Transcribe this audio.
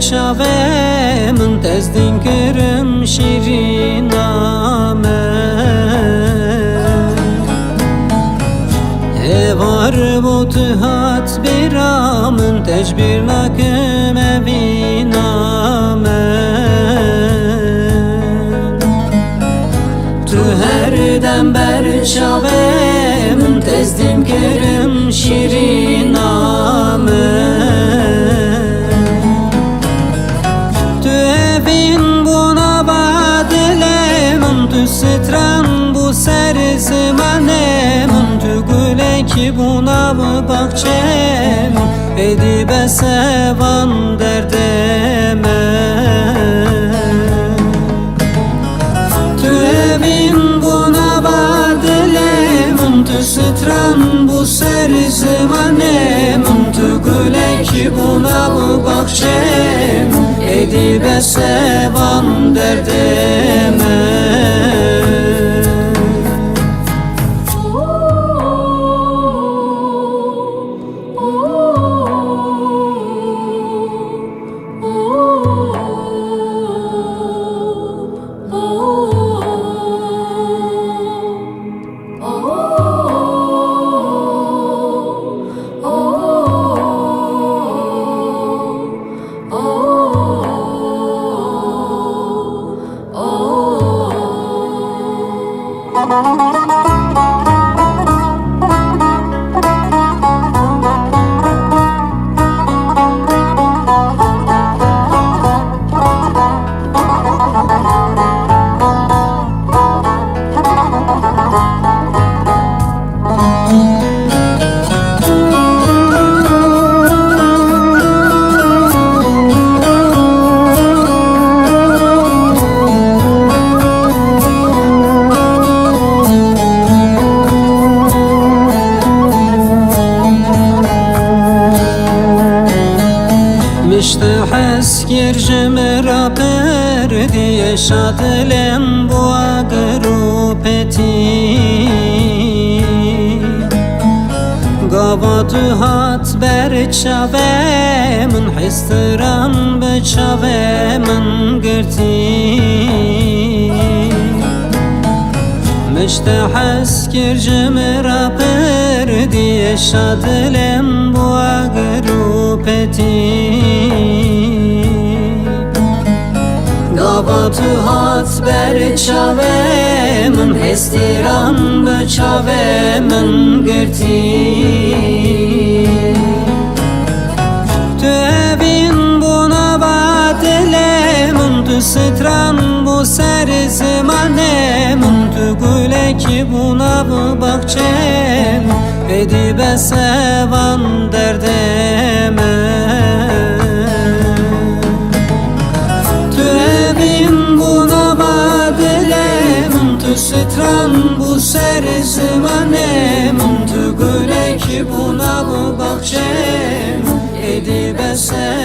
çave min tezdin kırım şiriname Evar bu tühat biramın tecbir nakım eviname Tu herden ber çave min tezdin kırım şiriname Stran bu ser zemanem Tu güle ki buna mı bakçem Edibe sevan derdeme Tu evin buna badilem Tu stran bu ser zemanem Tu güle ki buna mı bakçem Edibe sevan derdeme İşte heskir cemera perdiye şadlem bu agrupeti Gavadu hat ber çavemin histiran be çavemin girti İşte heskir cemera perdiye şadlem bu agrupeti Gavatu hat ber çavemin histiran be çavemin girti Tu evin buna badelemin Tu stran bu ser zemanemin Tu güle ki buna bu bakçem Edibe sevan derdeme Tu evin buna badelemin Tu stran bu ser zemanemin Tu güle ki buna bu bakçem Edibe sevan